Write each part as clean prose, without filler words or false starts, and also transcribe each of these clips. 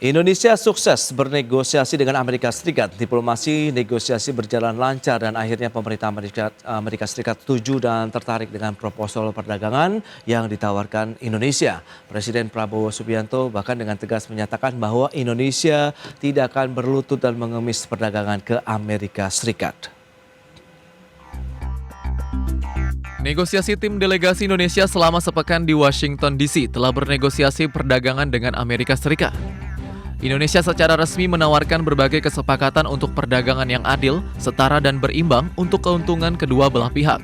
Indonesia sukses bernegosiasi dengan Amerika Serikat. Diplomasi negosiasi berjalan lancar dan akhirnya pemerintah Amerika Serikat setuju dan tertarik dengan proposal perdagangan yang ditawarkan Indonesia. Presiden Prabowo Subianto bahkan dengan tegas menyatakan bahwa Indonesia tidak akan berlutut dan mengemis perdagangan ke Amerika Serikat. Negosiasi tim delegasi Indonesia selama sepekan di Washington DC telah bernegosiasi perdagangan dengan Amerika Serikat. Indonesia secara resmi menawarkan berbagai kesepakatan untuk perdagangan yang adil, setara dan berimbang untuk keuntungan kedua belah pihak.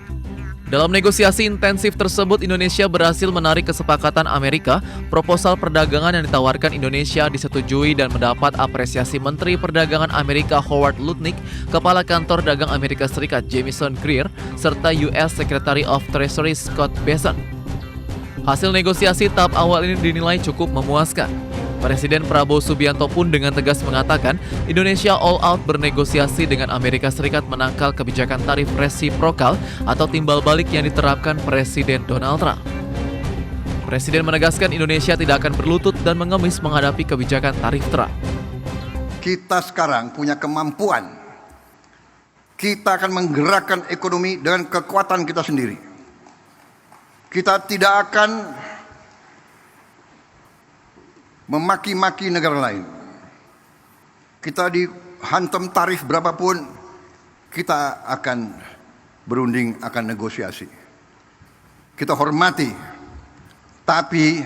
Dalam negosiasi intensif tersebut, Indonesia berhasil menarik kesepakatan Amerika. Proposal perdagangan yang ditawarkan Indonesia disetujui dan mendapat apresiasi Menteri Perdagangan Amerika Howard Lutnick, Kepala Kantor Dagang Amerika Serikat Jamieson Greer, serta US Secretary of Treasury Scott Bessent. Hasil negosiasi tahap awal ini dinilai cukup memuaskan. Presiden Prabowo Subianto pun dengan tegas mengatakan Indonesia all out bernegosiasi dengan Amerika Serikat menangkal kebijakan tarif resiprokal atau timbal balik yang diterapkan Presiden Donald Trump. Presiden menegaskan Indonesia tidak akan berlutut dan mengemis menghadapi kebijakan tarif Trump. Kita sekarang punya kemampuan. Kita akan menggerakkan ekonomi dengan kekuatan kita sendiri. Kita tidak akan memaki-maki negara lain. Kita dihantam tarif berapapun, kita akan berunding, akan negosiasi. Kita hormati, tapi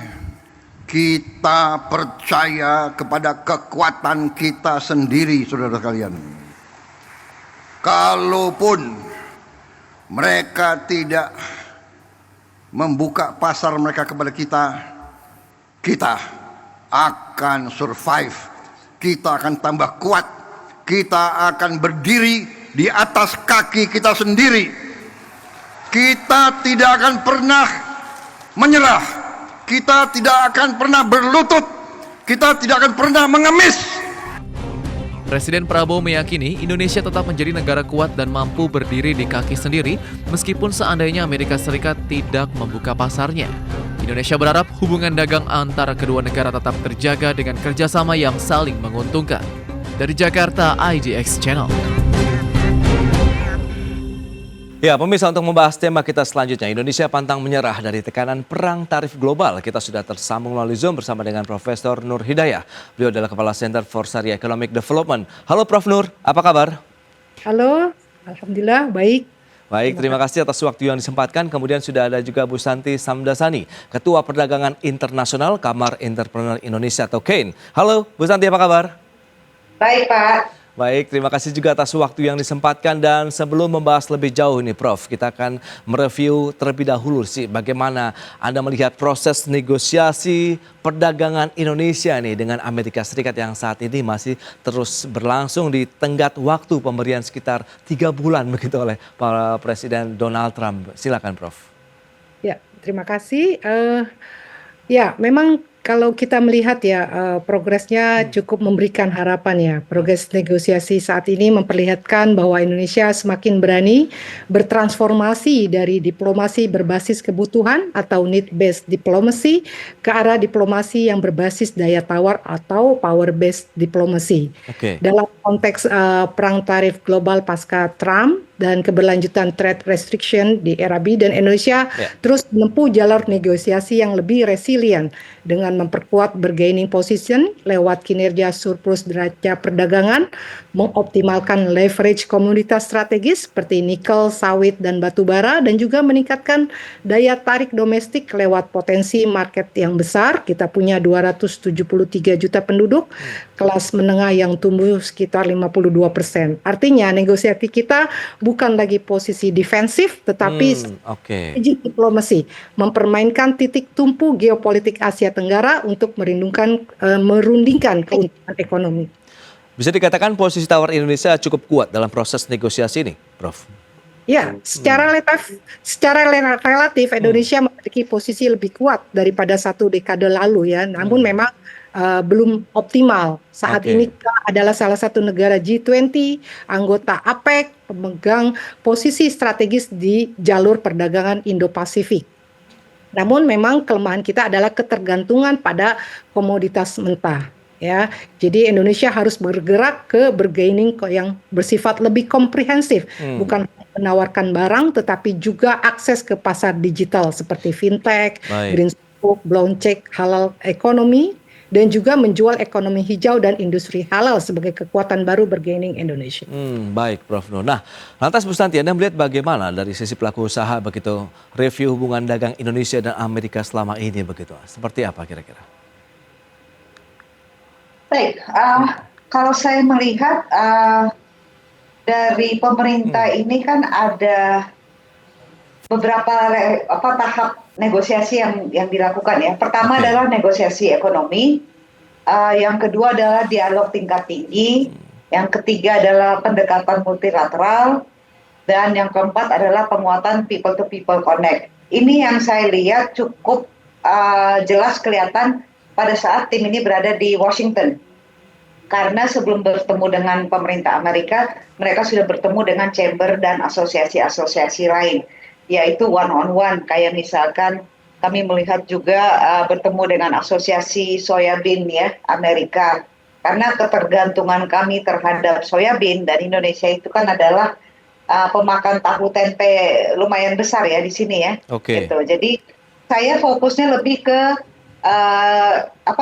kita percaya kepada kekuatan kita sendiri, saudara sekalian. Kalaupun mereka tidak membuka pasar mereka kepada kita akan survive, kita akan tambah kuat, kita akan berdiri di atas kaki kita sendiri. Kita tidak akan pernah menyerah, kita tidak akan pernah berlutut, kita tidak akan pernah mengemis. Presiden Prabowo meyakini Indonesia tetap menjadi negara kuat dan mampu berdiri di kaki sendiri meskipun seandainya Amerika Serikat tidak membuka pasarnya. Indonesia berharap hubungan dagang antara kedua negara tetap terjaga dengan kerjasama yang saling menguntungkan. Dari Jakarta, IDX Channel. Ya, pemirsa, untuk membahas tema kita selanjutnya, Indonesia pantang menyerah dari tekanan perang tarif global. Kita sudah tersambung melalui Zoom bersama dengan Profesor Nur Hidayah. Beliau adalah Kepala Center for Sharia Economic Development. Halo Prof Nur, apa kabar? Halo, alhamdulillah baik. Baik, terima kasih atas waktu yang disempatkan. Kemudian sudah ada juga Bu Santi Samdasani, Ketua Perdagangan Internasional Kamar Entrepreneur Indonesia atau KAIN. Halo Bu Santi, apa kabar? Baik Pak. Baik, terima kasih juga atas waktu yang disempatkan. Dan sebelum membahas lebih jauh ini Prof, kita akan mereview terlebih dahulu sih bagaimana Anda melihat proses negosiasi perdagangan Indonesia nih dengan Amerika Serikat yang saat ini masih terus berlangsung di tenggat waktu pemberian sekitar 3 bulan begitu oleh para Presiden Donald Trump. Silakan Prof. Ya, terima kasih. Ya, memang kalau kita melihat ya progresnya cukup memberikan harapan ya. Progres negosiasi saat ini memperlihatkan bahwa Indonesia semakin berani bertransformasi dari diplomasi berbasis kebutuhan atau need-based diplomacy ke arah diplomasi yang berbasis daya tawar atau power-based diplomacy. Dalam konteks perang tarif global pasca Trump dan keberlanjutan trade restriction di era Biden, Indonesia terus menempuh jalur negosiasi yang lebih resilient dengan memperkuat bargaining position lewat kinerja surplus neraca perdagangan, mengoptimalkan leverage komoditas strategis seperti nikel, sawit, dan batu bara, dan juga meningkatkan daya tarik domestik lewat potensi market yang besar. Kita punya 273 juta penduduk, kelas menengah yang tumbuh sekitar 52%. Artinya negosiasi kita bukan lagi posisi defensif, tetapi strategic diplomacy, mempermainkan titik tumpu geopolitik Asia Tenggara untuk merundingkan keuntungan ekonomi. Bisa dikatakan posisi tawar Indonesia cukup kuat dalam proses negosiasi ini, Prof? Ya, secara relatif Indonesia memiliki posisi lebih kuat daripada satu dekade lalu ya. Namun memang belum optimal. Saat ini kita adalah salah satu negara G20, anggota APEC, pemegang posisi strategis di jalur perdagangan Indo-Pasifik. Namun memang kelemahan kita adalah ketergantungan pada komoditas mentah. ya. Jadi Indonesia harus bergerak ke bargaining yang bersifat lebih komprehensif, bukan menawarkan barang tetapi juga akses ke pasar digital seperti fintech, Baik. green book, brown check, halal ekonomi, dan juga menjual ekonomi hijau dan industri halal sebagai kekuatan baru bargaining Indonesia. Baik, Prof. Nur. Nah, lantas Bu Santi, Anda melihat bagaimana dari sisi pelaku usaha begitu review hubungan dagang Indonesia dan Amerika selama ini begitu? Seperti apa kira-kira? Baik, kalau saya melihat dari pemerintah ini kan ada beberapa tahap negosiasi yang dilakukan ya. Pertama Oke. adalah negosiasi ekonomi, yang kedua adalah dialog tingkat tinggi, yang ketiga adalah pendekatan multilateral, dan yang keempat adalah penguatan people to people connect. Ini yang saya lihat cukup jelas kelihatan pada saat tim ini berada di Washington. Karena sebelum bertemu dengan pemerintah Amerika, mereka sudah bertemu dengan chamber dan asosiasi-asosiasi lain, yaitu one on one. Kayak misalkan kami melihat juga bertemu dengan asosiasi soybean ya Amerika. Karena ketergantungan kami terhadap soybean dan Indonesia itu kan adalah pemakan tahu tempe lumayan besar ya di sini ya. Oke. Gitu. Jadi saya fokusnya lebih ke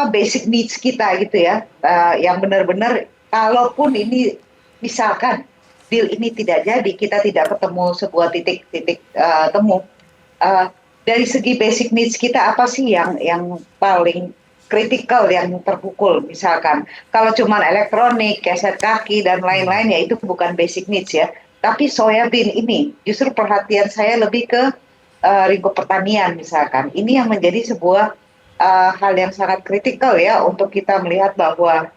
basic needs kita gitu ya, yang benar-benar kalaupun ini misalkan deal ini tidak jadi, kita tidak ketemu sebuah titik temu, dari segi basic needs kita apa sih yang paling kritikal yang terpukul. Misalkan kalau cuma elektronik, keset kaki dan lain-lain ya itu bukan basic needs ya, tapi soybean ini justru perhatian saya lebih ke lingkup pertanian misalkan. Ini yang menjadi sebuah hal yang sangat kritikal ya untuk kita melihat bahwa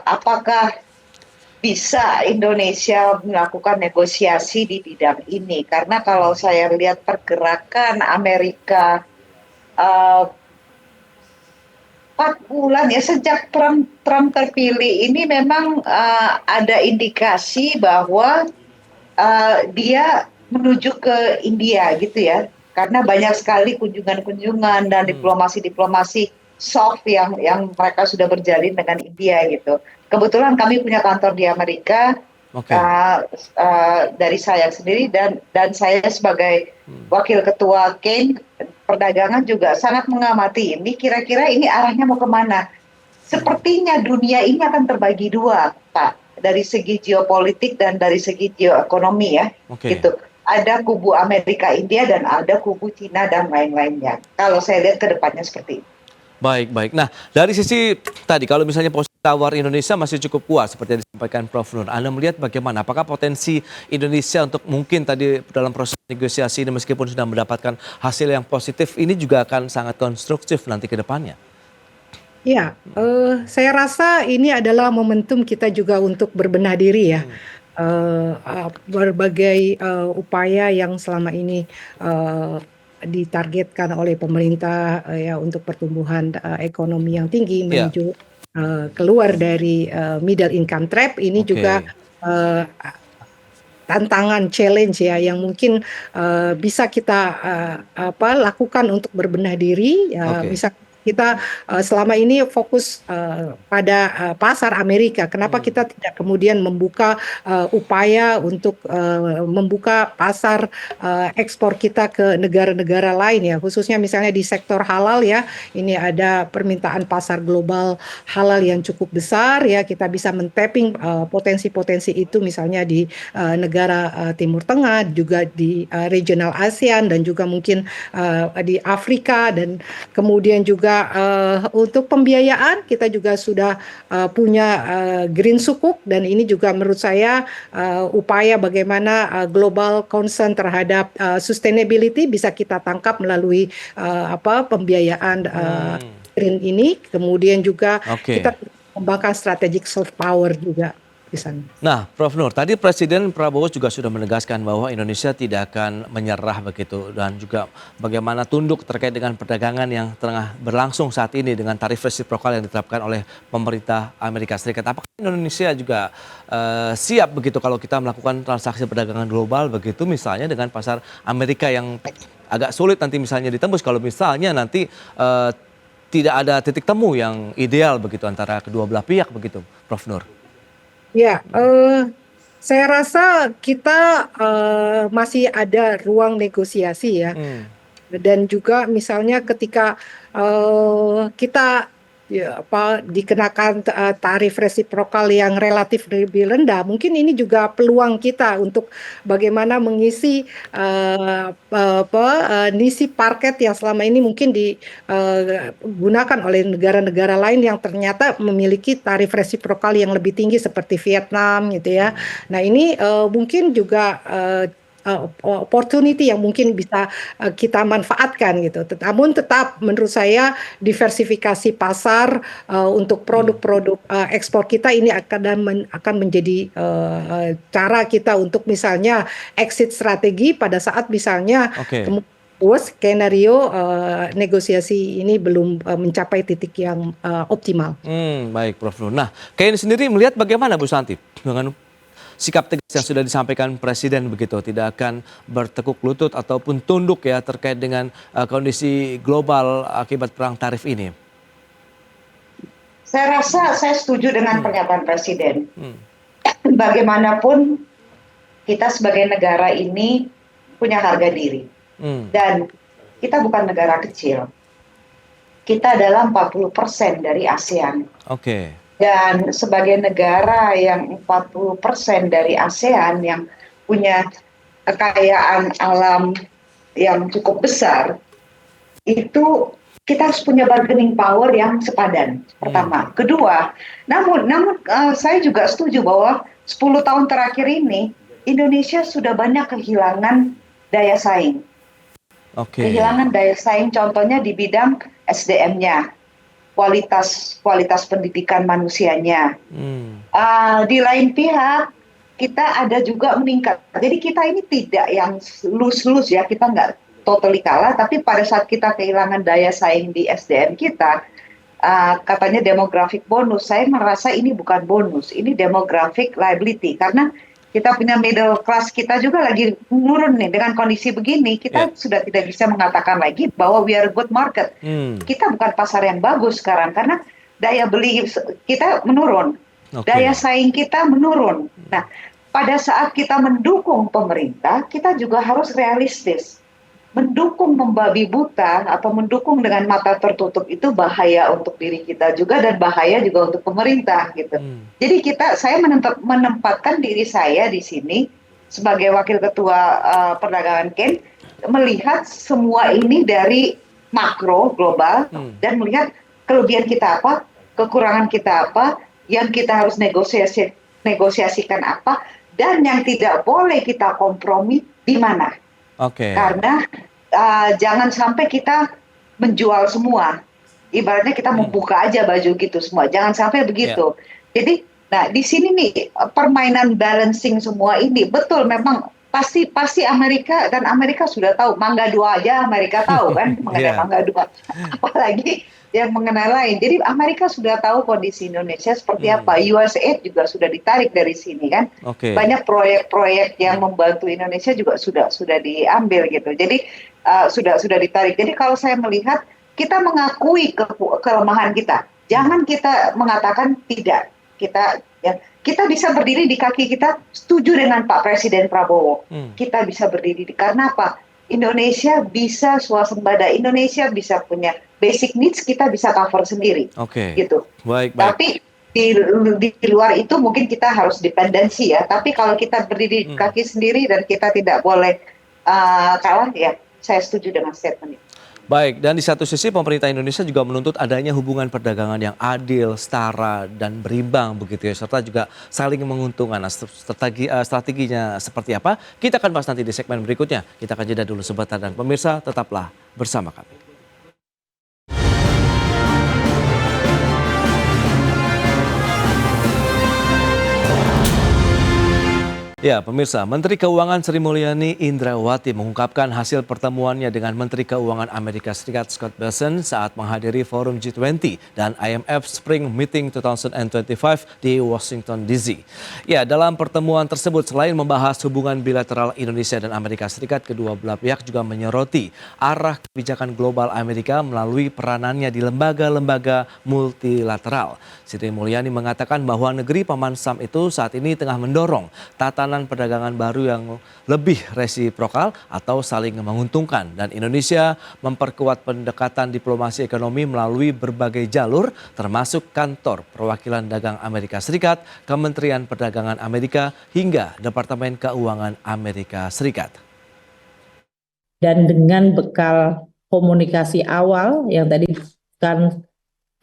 apakah bisa Indonesia melakukan negosiasi di bidang ini. Karena kalau saya lihat pergerakan Amerika 4 bulan ya sejak Trump terpilih ini memang ada indikasi bahwa dia menuju ke India gitu ya. Karena banyak sekali kunjungan-kunjungan dan diplomasi-diplomasi soft yang mereka sudah berjalin dengan India gitu. Kebetulan kami punya kantor di Amerika, Oke. dari saya sendiri dan saya sebagai wakil ketua CAIN perdagangan juga sangat mengamati ini kira-kira ini arahnya mau kemana. Sepertinya dunia ini akan terbagi dua, Pak, dari segi geopolitik dan dari segi geoekonomi ya, Oke. gitu. Ada kubu Amerika India dan ada kubu Cina dan lain-lainnya. Kalau saya lihat ke depannya seperti itu. Baik, baik. Nah, dari sisi tadi kalau misalnya posisi tawar Indonesia masih cukup kuat seperti yang disampaikan Prof. Nur. Anda melihat bagaimana? Apakah potensi Indonesia untuk mungkin tadi dalam proses negosiasi ini meskipun sudah mendapatkan hasil yang positif ini juga akan sangat konstruktif nanti ke depannya? Ya, saya rasa ini adalah momentum kita juga untuk berbenah diri ya. Berbagai upaya yang selama ini ditargetkan oleh pemerintah ya untuk pertumbuhan ekonomi yang tinggi Ya. menuju keluar dari middle income trap ini Oke. juga tantangan challenge ya yang mungkin bisa kita lakukan untuk berbenah diri ya. Oke. Bisa kita selama ini fokus pada pasar Amerika. Kenapa kita tidak kemudian membuka upaya untuk membuka pasar ekspor kita ke negara-negara lain ya, khususnya misalnya di sektor halal ya. Ini ada permintaan pasar global halal yang cukup besar ya. Kita bisa men-tapping potensi-potensi itu misalnya di negara Timur Tengah, juga di regional ASEAN dan juga mungkin di Afrika, dan kemudian juga untuk pembiayaan kita juga sudah punya green sukuk, dan ini juga menurut saya upaya bagaimana global concern terhadap sustainability bisa kita tangkap melalui pembiayaan green ini. Kemudian juga Oke. kita mengembangkan strategic soft power juga di sana. Nah, Prof. Nur, tadi Presiden Prabowo juga sudah menegaskan bahwa Indonesia tidak akan menyerah begitu dan juga bagaimana tunduk terkait dengan perdagangan yang tengah berlangsung saat ini dengan tarif resiprokal yang ditetapkan oleh pemerintah Amerika Serikat. Apakah Indonesia juga siap begitu kalau kita melakukan transaksi perdagangan global begitu misalnya dengan pasar Amerika yang agak sulit nanti misalnya ditembus kalau misalnya nanti tidak ada titik temu yang ideal begitu antara kedua belah pihak begitu, Prof. Nur. Ya, saya rasa kita masih ada ruang negosiasi ya. Hmm. Dan juga misalnya ketika kita dikenakan tarif resiprokal yang relatif lebih rendah, mungkin ini juga peluang kita untuk bagaimana mengisi nisi parket yang selama ini mungkin digunakan oleh negara-negara lain yang ternyata memiliki tarif resiprokal yang lebih tinggi seperti Vietnam gitu ya. Nah ini mungkin juga opportunity yang mungkin bisa kita manfaatkan gitu. Namun tetap menurut saya diversifikasi pasar untuk produk-produk ekspor kita ini akan menjadi cara kita untuk misalnya exit strategi pada saat misalnya worst skenario negosiasi ini belum mencapai titik yang optimal. Baik, Prof. Nur. Nah, KN sendiri melihat bagaimana Bu Santi dengan sikap tegas yang sudah disampaikan Presiden begitu, tidak akan bertekuk lutut ataupun tunduk ya terkait dengan kondisi global akibat perang tarif ini? Saya rasa saya setuju dengan pernyataan Presiden. Bagaimanapun kita sebagai negara ini punya harga diri. Dan kita bukan negara kecil. Kita adalah 40% dari ASEAN. Dan sebagai negara yang 40% dari ASEAN yang punya kekayaan alam yang cukup besar, itu kita harus punya bargaining power yang sepadan, pertama. Kedua, namun saya juga setuju bahwa 10 tahun terakhir ini Indonesia sudah banyak kehilangan daya saing. Kehilangan daya saing contohnya di bidang SDM-nya. Kualitas pendidikan manusianya. Di lain pihak kita ada juga meningkat. Jadi kita ini tidak yang lose-lose ya, kita nggak totally kalah, tapi pada saat kita kehilangan daya saing di SDM kita, katanya demographic bonus, saya merasa ini bukan bonus, ini demographic liability, karena kita punya middle class kita juga lagi menurun nih. Dengan kondisi begini kita sudah tidak bisa mengatakan lagi bahwa we are a good market. Kita bukan pasar yang bagus sekarang karena daya beli kita menurun, daya saing kita menurun. Nah, pada saat kita mendukung pemerintah, kita juga harus realistis. Mendukung membabi buta atau mendukung dengan mata tertutup itu bahaya untuk diri kita juga dan bahaya juga untuk pemerintah gitu. Jadi saya menempatkan diri saya di sini sebagai wakil ketua perdagangan KEN, melihat semua ini dari makro global dan melihat kelebihan kita apa, kekurangan kita apa, yang kita harus negosiasikan apa, dan yang tidak boleh kita kompromi di mana. Karena jangan sampai kita menjual semua. Ibaratnya kita membuka aja baju gitu semua. Jangan sampai begitu. Jadi, nah di sini nih permainan balancing semua ini betul memang pasti Amerika dan Amerika sudah tahu. Mangga 2 aja Amerika tahu kan mengenai Mangga 2. Apalagi yang mengenai lain. Jadi Amerika sudah tahu kondisi Indonesia seperti apa. USAID juga sudah ditarik dari sini kan. Banyak proyek-proyek yang membantu Indonesia juga sudah diambil gitu. Jadi sudah ditarik. Jadi kalau saya melihat kita mengakui kelemahan kita. Jangan kita mengatakan tidak. Kita bisa berdiri di kaki kita, setuju dengan Pak Presiden Prabowo. Kita bisa berdiri karena apa? Indonesia bisa swasembada, Indonesia bisa punya basic needs, kita bisa cover sendiri. Gitu. Baik. Tapi di luar itu mungkin kita harus dependensi ya. Tapi kalau kita berdiri di kaki sendiri dan kita tidak boleh kalah, ya saya setuju dengan statement itu. Baik, dan di satu sisi pemerintah Indonesia juga menuntut adanya hubungan perdagangan yang adil, setara, dan berimbang begitu ya, serta juga saling menguntungkan. Nah, strateginya seperti apa? Kita akan bahas nanti di segmen berikutnya. Kita akan jeda dulu sebentar dan pemirsa tetaplah bersama kami. Ya, pemirsa, Menteri Keuangan Sri Mulyani Indrawati mengungkapkan hasil pertemuannya dengan Menteri Keuangan Amerika Serikat Scott Bessent saat menghadiri forum G20 dan IMF Spring Meeting 2025 di Washington DC. Ya, dalam pertemuan tersebut selain membahas hubungan bilateral Indonesia dan Amerika Serikat, kedua belah pihak juga menyoroti arah kebijakan global Amerika melalui peranannya di lembaga-lembaga multilateral. Sri Mulyani mengatakan bahwa negeri Paman Sam itu saat ini tengah mendorong tatanan perdagangan baru yang lebih resiprokal atau saling menguntungkan, dan Indonesia memperkuat pendekatan diplomasi ekonomi melalui berbagai jalur termasuk kantor perwakilan dagang Amerika Serikat, Kementerian Perdagangan Amerika hingga Departemen Keuangan Amerika Serikat. Dan dengan bekal komunikasi awal yang tadi kan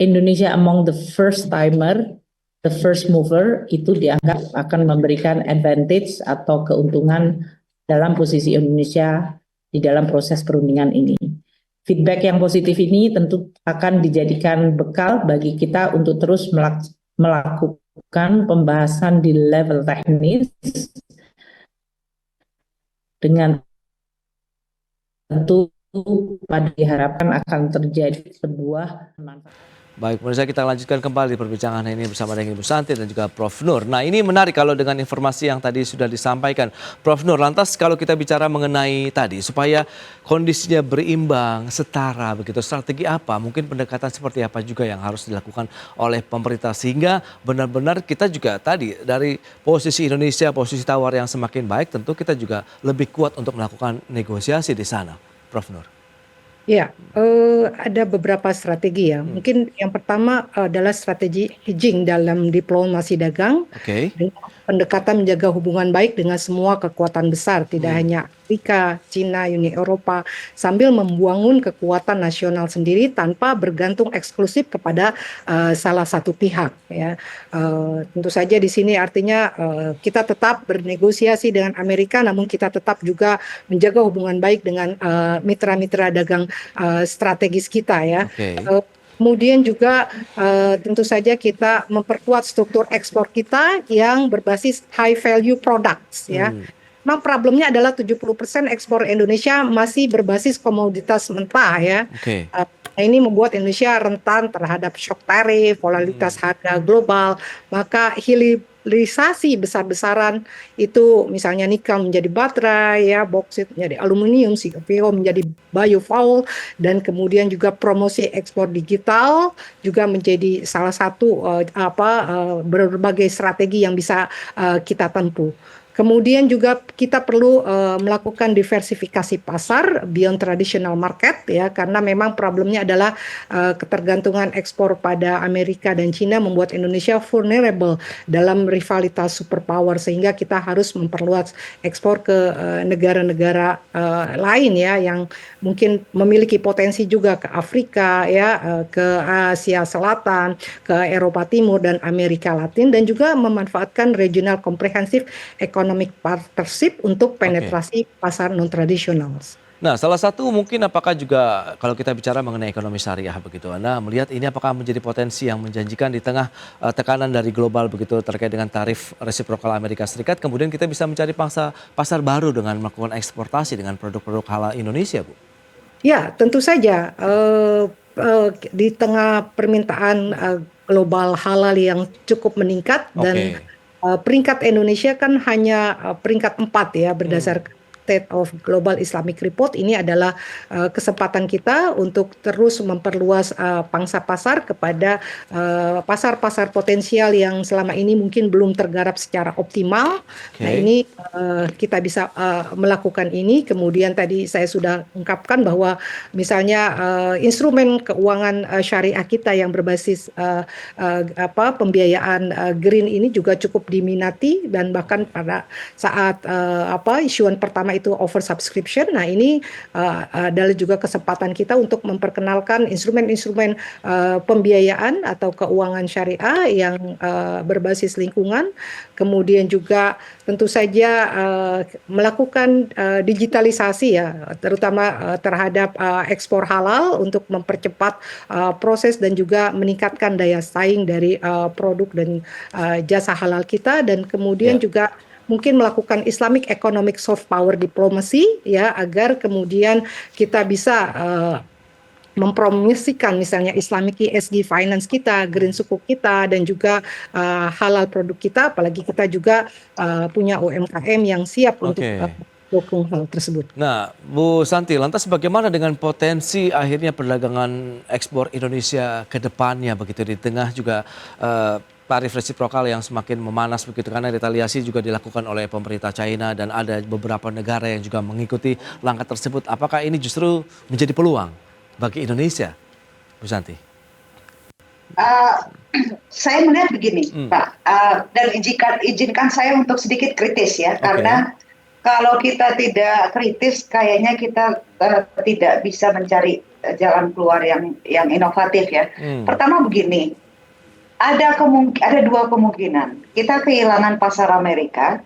Indonesia among the first timer, the first mover, itu dianggap akan memberikan advantage atau keuntungan dalam posisi Indonesia di dalam proses perundingan ini. Feedback yang positif ini tentu akan dijadikan bekal bagi kita untuk terus melakukan pembahasan di level teknis dengan tentu pada diharapkan akan terjadi sebuah manfaat. Baik, pemirsa, kita lanjutkan kembali perbincangan ini bersama dengan Ibu Santi dan juga Prof. Nur. Nah, ini menarik kalau dengan informasi yang tadi sudah disampaikan. Prof. Nur, lantas kalau kita bicara mengenai tadi, supaya kondisinya berimbang, setara begitu, strategi apa? Mungkin pendekatan seperti apa juga yang harus dilakukan oleh pemerintah sehingga benar-benar kita juga tadi dari posisi Indonesia, posisi tawar yang semakin baik, tentu kita juga lebih kuat untuk melakukan negosiasi di sana, Prof. Nur. Ya, ada beberapa strategi ya. Mungkin yang pertama adalah strategi hedging dalam diplomasi dagang. Oke. Dengan pendekatan menjaga hubungan baik dengan semua kekuatan besar, tidak hanya Amerika, Cina, Uni Eropa, sambil membangun kekuatan nasional sendiri tanpa bergantung eksklusif kepada salah satu pihak. Ya, tentu saja di sini artinya kita tetap bernegosiasi dengan Amerika, namun kita tetap juga menjaga hubungan baik dengan mitra-mitra dagang strategis kita ya. Oke. Kemudian juga tentu saja kita memperkuat struktur ekspor kita yang berbasis high value products ya. Memang problemnya adalah 70% ekspor Indonesia masih berbasis komoditas mentah ya. Oke. Ini membuat Indonesia rentan terhadap shock tarif, volatilitas harga global, maka hilirisasi besar-besaran itu misalnya nikel menjadi baterai, ya, boksit menjadi aluminium, CPO menjadi biofuel, dan kemudian juga promosi ekspor digital juga menjadi salah satu berbagai strategi yang bisa kita tempuh. Kemudian juga kita perlu melakukan diversifikasi pasar beyond traditional market ya, karena memang problemnya adalah ketergantungan ekspor pada Amerika dan Cina membuat Indonesia vulnerable dalam rivalitas superpower, sehingga kita harus memperluas ekspor ke negara-negara lain ya yang mungkin memiliki potensi juga ke Afrika ya, ke Asia Selatan, ke Eropa Timur dan Amerika Latin, dan juga memanfaatkan regional comprehensive economic partnership untuk penetrasi pasar non-tradisional. Nah, salah satu mungkin apakah juga kalau kita bicara mengenai ekonomi syariah begitu, Anda melihat ini apakah menjadi potensi yang menjanjikan di tengah tekanan dari global begitu terkait dengan tarif resiprokal Amerika Serikat, kemudian kita bisa mencari pasar baru dengan melakukan eksportasi dengan produk-produk halal Indonesia, Bu? Ya, tentu saja di tengah permintaan global halal yang cukup meningkat dan peringkat Indonesia kan hanya peringkat 4 ya berdasarkan State of Global Islamic Report. Ini adalah kesempatan kita untuk terus memperluas pangsa pasar kepada pasar-pasar potensial yang selama ini mungkin belum tergarap secara optimal. Nah, ini kita bisa melakukan ini. Kemudian tadi saya sudah ungkapkan bahwa misalnya instrumen keuangan syariah kita yang berbasis pembiayaan green ini juga cukup diminati, dan bahkan pada saat isuan pertama itu oversubscription. Nah, ini adalah juga kesempatan kita untuk memperkenalkan instrumen-instrumen pembiayaan atau keuangan syariah yang berbasis lingkungan. Kemudian juga tentu saja melakukan digitalisasi ya, terutama terhadap ekspor halal untuk mempercepat proses dan juga meningkatkan daya saing dari produk dan jasa halal kita, dan kemudian juga mungkin melakukan Islamic Economic Soft Power Diplomacy ya, agar kemudian kita bisa mempromosikan misalnya Islamic ESG finance kita, green sukuk kita, dan juga halal produk kita, apalagi kita juga punya UMKM yang siap untuk dukung hal tersebut. Nah, Bu Santi, lantas bagaimana dengan potensi akhirnya perdagangan ekspor Indonesia ke depannya begitu di tengah juga tarif resiprokal yang semakin memanas begitu, karena retaliasi juga dilakukan oleh pemerintah China dan ada beberapa negara yang juga mengikuti langkah tersebut. Apakah ini justru menjadi peluang bagi Indonesia, Bu Santi? Saya melihat begini, Pak, dan izinkan saya untuk sedikit kritis ya, karena kalau kita tidak kritis, kayaknya kita tidak bisa mencari jalan keluar yang inovatif ya. Pertama begini, ada dua kemungkinan. Kita kehilangan pasar Amerika,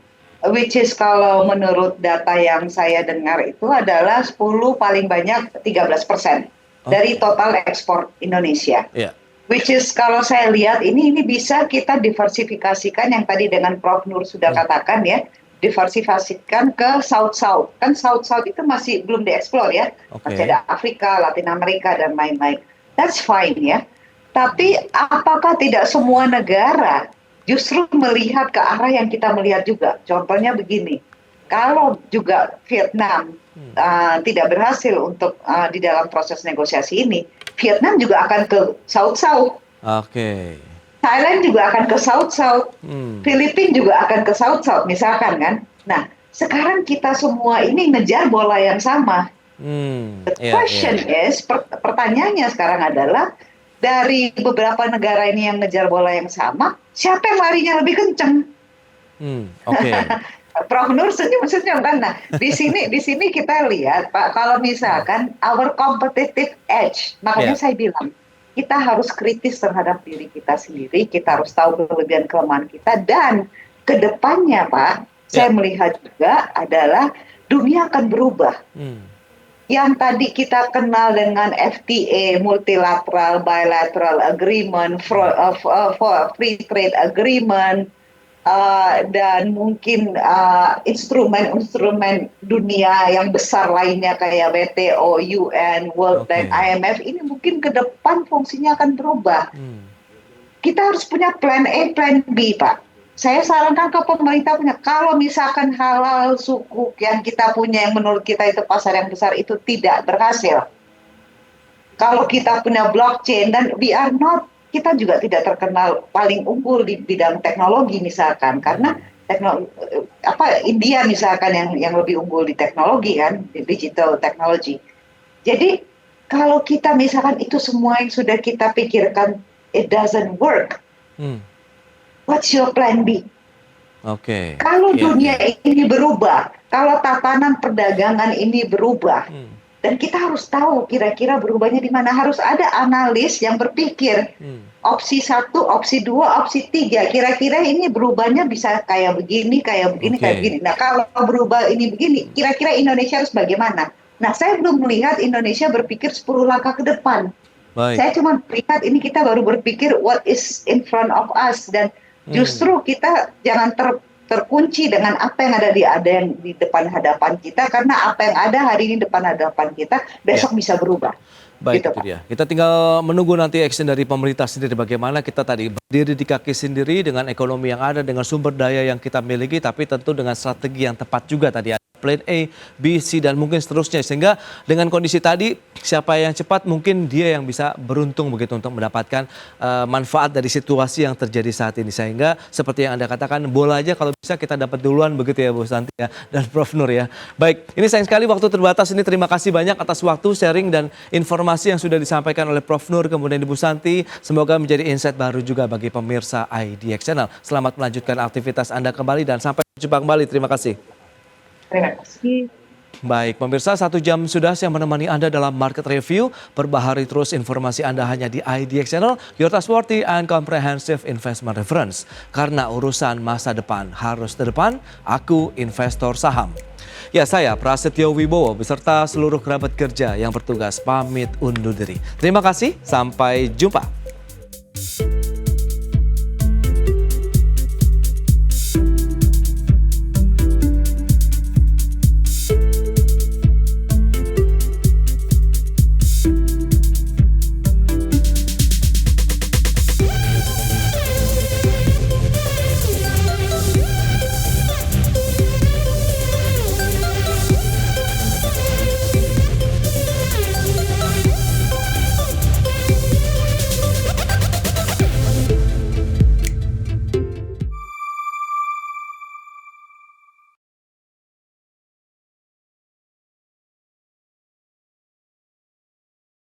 which is kalau menurut data yang saya dengar itu adalah 10 paling banyak 13% dari total ekspor Indonesia. Which is kalau saya lihat ini bisa kita diversifikasikan yang tadi dengan Prof Nur sudah katakan ya, diversifikasikan ke South-South. Kan South-South itu masih belum dieksplor ya. Masih ada Afrika, Latin Amerika, dan lain-lain. That's fine ya. Tapi apakah tidak semua negara justru melihat ke arah yang kita melihat juga? Contohnya begini, kalau juga Vietnam tidak berhasil untuk di dalam proses negosiasi ini, Vietnam juga akan ke South-South. Thailand juga akan ke South-South, Filipina juga akan ke South-South misalkan kan. Nah, sekarang kita semua ini ngejar bola yang sama. The question is, pertanyaannya sekarang adalah, dari beberapa negara ini yang ngejar bola yang sama, siapa yang larinya lebih kenceng? Prof Nur senyum-senyum kan. Nah, di sini kita lihat Pak, kalau misalkan our competitive edge, makanya saya bilang, kita harus kritis terhadap diri kita sendiri, kita harus tahu kelebihan kelemahan kita, dan ke depannya Pak, saya melihat juga adalah dunia akan berubah. Yang tadi kita kenal dengan FTA, multilateral, bilateral agreement, free trade agreement, dan mungkin instrumen-instrumen dunia yang besar lainnya kayak WTO, UN, World Bank, IMF, ini mungkin ke depan fungsinya akan berubah. Kita harus punya plan A, plan B, Pak. Saya sarankan ke pemerintah punya, kalau misalkan halal sukuk yang kita punya yang menurut kita itu pasar yang besar itu tidak berhasil. Kalau kita punya blockchain dan kita juga tidak terkenal paling unggul di bidang teknologi misalkan, karena India misalkan yang lebih unggul di teknologi kan, di digital technology. Jadi kalau kita misalkan itu semua yang sudah kita pikirkan it doesn't work, what's your plan B? Kalau dunia ini berubah, kalau tatanan perdagangan ini berubah, dan kita harus tahu kira-kira berubahnya di mana. Harus ada analis yang berpikir opsi 1, opsi 2, opsi 3. Kira-kira ini berubahnya bisa kayak begini, kayak begini. Nah, kalau berubah ini begini, kira-kira Indonesia harus bagaimana? Nah, saya belum melihat Indonesia berpikir 10 langkah ke depan. Saya cuma melihat ini kita baru berpikir what is in front of us, dan justru kita jangan terkunci dengan apa yang ada yang di depan hadapan kita, karena apa yang ada hari ini depan hadapan kita besok bisa berubah. Baik, gitu, itu dia. Kita tinggal menunggu nanti action dari pemerintah sendiri, bagaimana kita tadi berdiri di kaki sendiri dengan ekonomi yang ada, dengan sumber daya yang kita miliki, tapi tentu dengan strategi yang tepat juga tadi. Plan A, B, C, dan mungkin seterusnya. Sehingga dengan kondisi tadi, siapa yang cepat mungkin dia yang bisa beruntung begitu untuk mendapatkan manfaat dari situasi yang terjadi saat ini. Sehingga seperti yang Anda katakan, bola aja kalau bisa kita dapat duluan begitu ya Bu Santi ya, dan Prof Nur ya. Baik, ini sayang sekali waktu terbatas ini. Terima kasih banyak atas waktu, sharing, dan informasi yang sudah disampaikan oleh Prof Nur, kemudian Ibu Santi. Semoga menjadi insight baru juga bagi pemirsa IDX Channel. Selamat melanjutkan aktivitas Anda kembali dan sampai jumpa kembali. Terima kasih. Terima kasih. Baik, pemirsa, 1 jam sudah saya menemani Anda dalam Market Review. Perbaharui terus informasi Anda hanya di IDX Channel, your trustworthy and comprehensive investment reference. Karena urusan masa depan harus terdepan, aku investor saham. Ya, saya Prasetyo Wibowo beserta seluruh kerabat kerja yang bertugas pamit undur diri. Terima kasih, sampai jumpa.